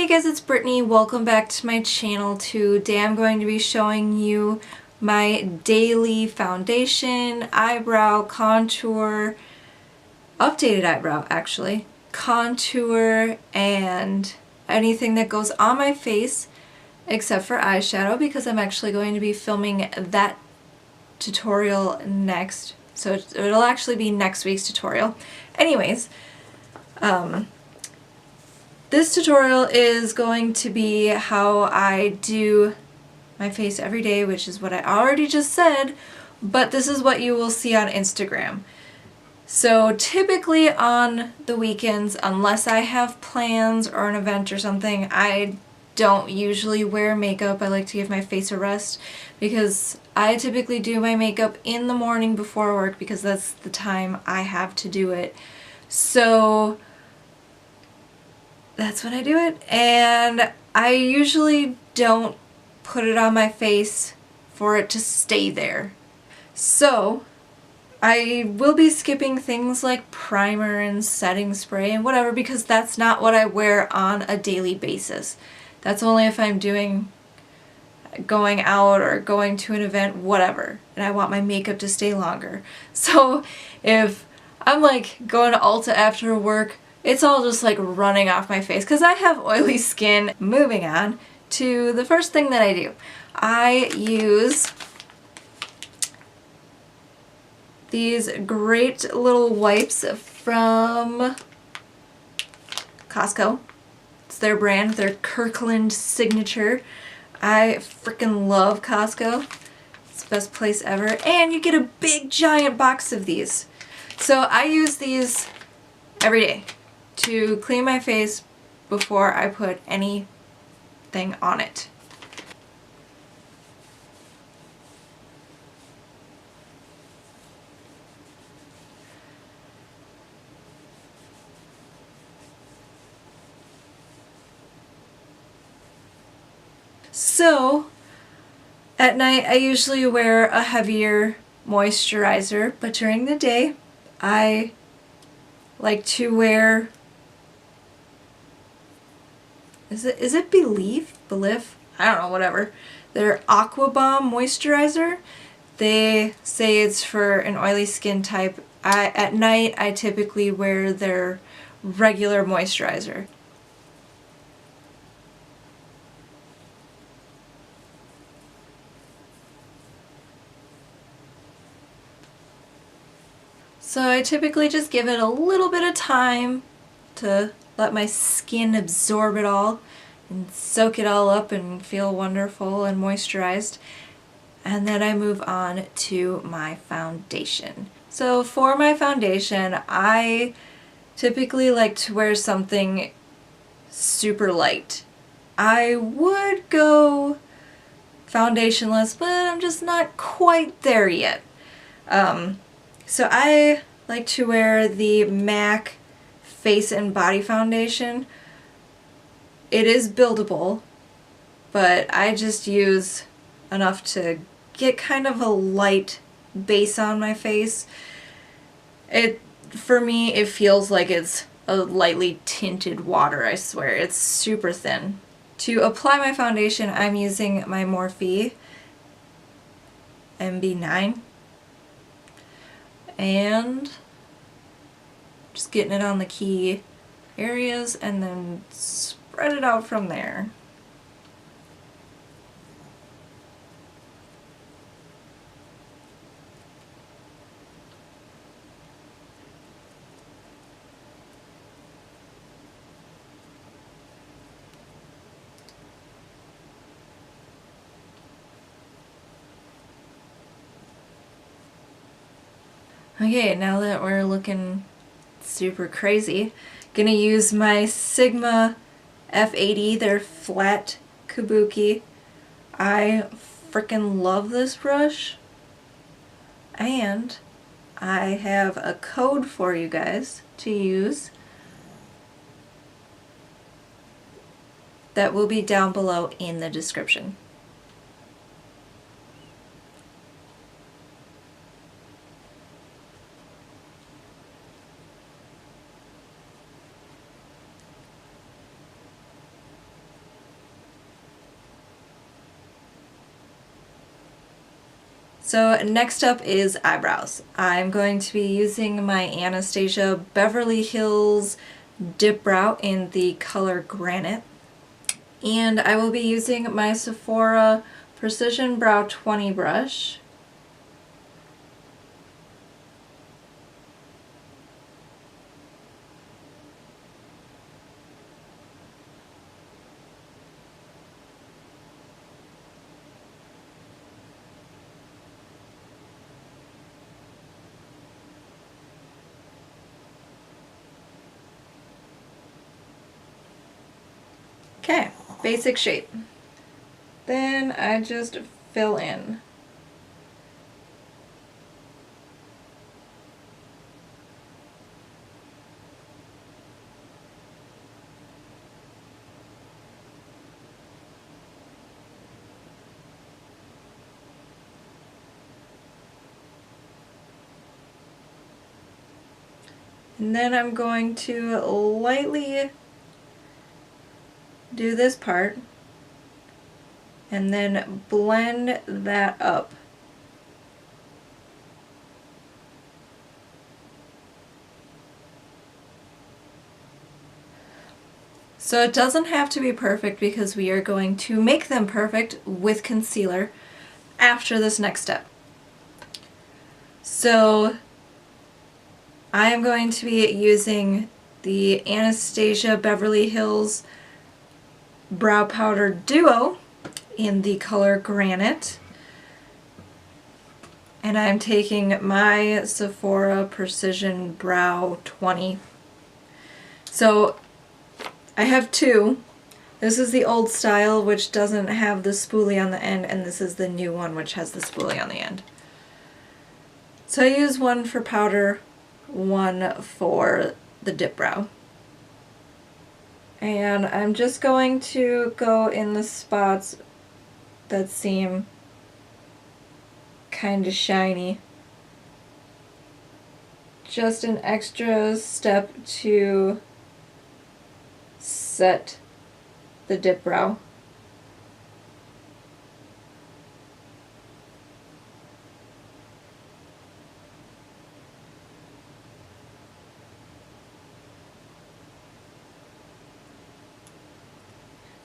Hey guys, it's Brittany. Welcome back to my channel. Today I'm going to be showing you my daily foundation, eyebrow, contour, updated eyebrow actually, contour, and anything that goes on my face except for eyeshadow because I'm actually going to be filming that tutorial next. So it'll actually be next week's tutorial. Anyways, this tutorial is going to be how I do my face every day, which is what I already just said, but this is what you will see on Instagram. So typically on the weekends, unless I have plans or an event or something, I don't usually wear makeup. I like to give my face a rest because I typically do my makeup in the morning before work because that's the time I have to do it. So that's when I do it, and I usually don't put it on my face for it to stay there. So I will be skipping things like primer and setting spray and whatever because that's not what I wear on a daily basis. That's only if I'm going out or going to an event, whatever, and I want my makeup to stay longer. So if I'm like going to Ulta after work, it's all just like running off my face because I have oily skin. Moving on to the first thing that I do. I use these great little wipes from Costco. It's their brand, their Kirkland Signature. I freaking love Costco. It's the best place ever. And you get a big giant box of these. So I use these every day to clean my face before I put anything on it. So at night I usually wear a heavier moisturizer, but during the day I like to wear, is it Belif? I don't know, whatever. Their Aqua moisturizer. They say it's for an oily skin type. At night I typically wear their regular moisturizer. So I typically just give it a little bit of time to let my skin absorb it all and soak it all up and feel wonderful and moisturized. And then I move on to my foundation. So for my foundation, I typically like to wear something super light. I would go foundationless, but I'm just not quite there yet. So I like to wear the MAC Face and Body Foundation. It is buildable, but I just use enough to get kind of a light base on my face. For me, it feels like it's a lightly tinted water, I swear. It's super thin. To apply my foundation, I'm using my Morphe MB9. And just getting it on the key areas and then spread it out from there. Okay, now that we're looking super crazy, gonna use my Sigma F80, their flat kabuki. I freaking love this brush, and I have a code for you guys to use that will be down below in the description. So next up is eyebrows. I'm going to be using my Anastasia Beverly Hills Dipbrow in the color Granite. And I will be using my Sephora Precision Brow 20 brush. Okay, basic shape. Then I just fill in. And then I'm going to lightly do this part and then blend that up. So it doesn't have to be perfect because we are going to make them perfect with concealer after this next step. So I am going to be using the Anastasia Beverly Hills Brow Powder Duo in the color Granite. And I'm taking my Sephora Precision Brow 20. So I have two. This is the old style, which doesn't have the spoolie on the end, and this is the new one, which has the spoolie on the end. So I use one for powder, one for the dip brow. And I'm just going to go in the spots that seem kind of shiny. Just an extra step to set the dip brow.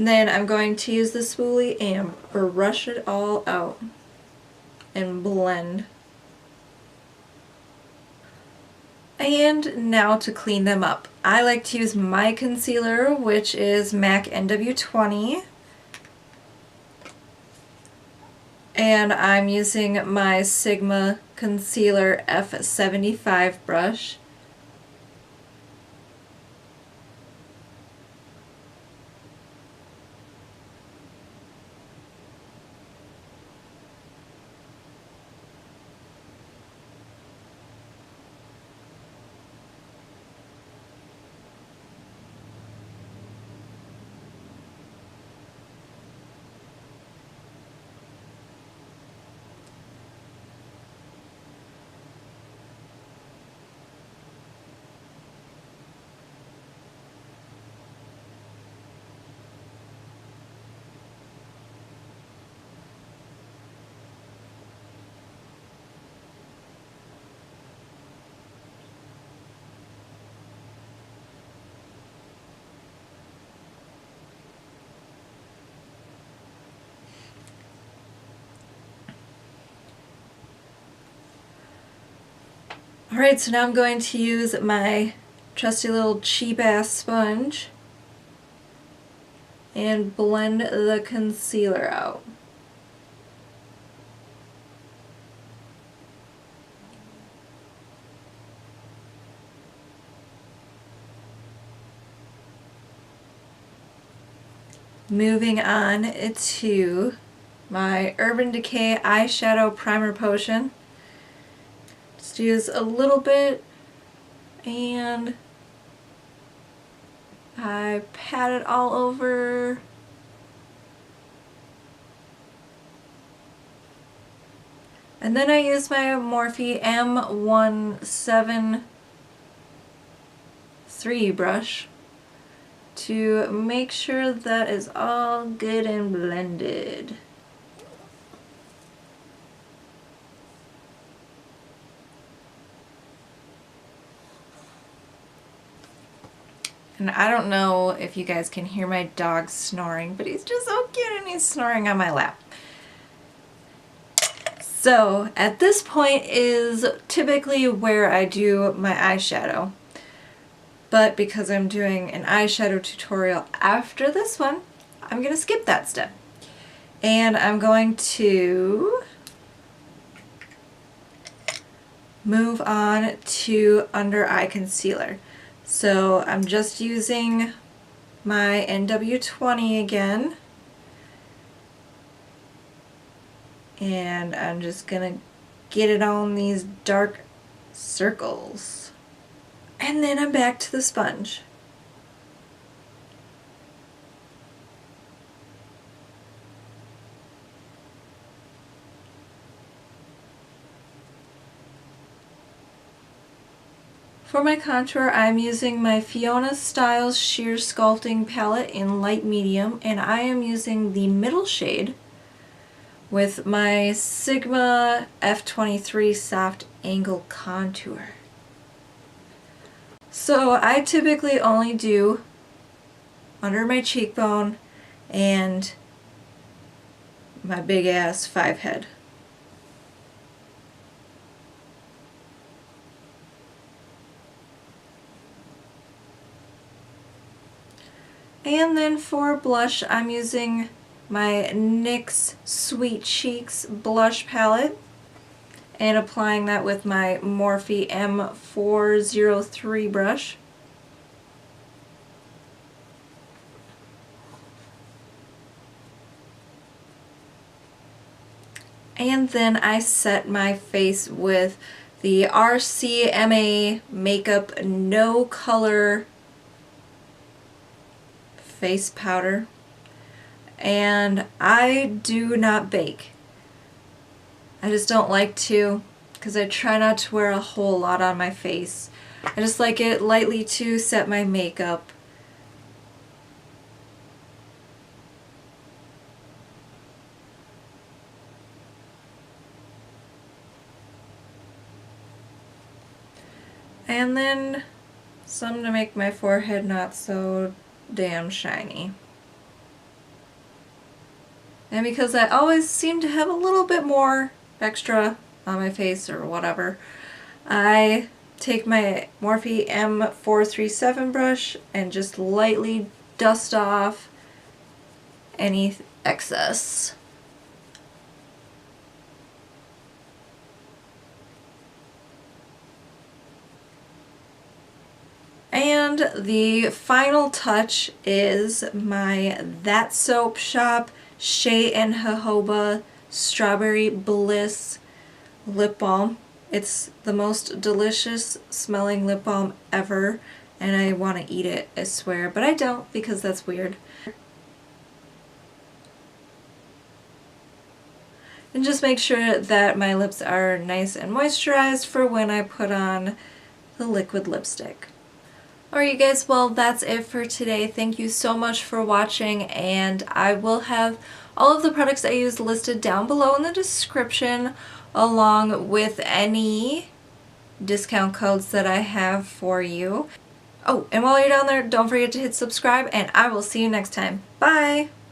And then I'm going to use the spoolie and brush it all out and blend. And now to clean them up. I like to use my concealer, which is MAC NW20. And I'm using my Sigma Concealer F75 brush. Alright, so now I'm going to use my trusty little cheap ass sponge and blend the concealer out. Moving on to my Urban Decay Eyeshadow Primer Potion. Just use a little bit and I pat it all over. And then I use my Morphe M173 brush to make sure that is all good and blended. And I don't know if you guys can hear my dog snoring, but he's just so cute and he's snoring on my lap. So at this point is typically where I do my eyeshadow. But because I'm doing an eyeshadow tutorial after this one, I'm going to skip that step. And I'm going to move on to under eye concealer. So I'm just using my NW20 again. And I'm just gonna get it on these dark circles. And then I'm back to the sponge. For my contour, I'm using my Fiona Stiles Sheer Sculpting palette in light medium, and I am using the middle shade with my Sigma F23 Soft Angle Contour. So I typically only do under my cheekbone and my big ass 5 head. And then for blush, I'm using my NYX Sweet Cheeks Blush palette and applying that with my Morphe M403 brush. And then I set my face with the RCMA Makeup No Color face powder. And I do not bake. I just don't like to, because I try not to wear a whole lot on my face. I just like it lightly to set my makeup. And then some to make my forehead not so damn shiny. And because I always seem to have a little bit more extra on my face or whatever, I take my Morphe M437 brush and just lightly dust off any excess. And the final touch is my That Soap Shop Shea and Jojoba Strawberry Bliss lip balm. It's the most delicious smelling lip balm ever, and I want to eat it, I swear, but I don't because that's weird. And just make sure that my lips are nice and moisturized for when I put on the liquid lipstick. Alright you guys, well that's it for today. Thank you so much for watching, and I will have all of the products I use listed down below in the description, along with any discount codes that I have for you. Oh, and while you're down there, don't forget to hit subscribe, and I will see you next time. Bye!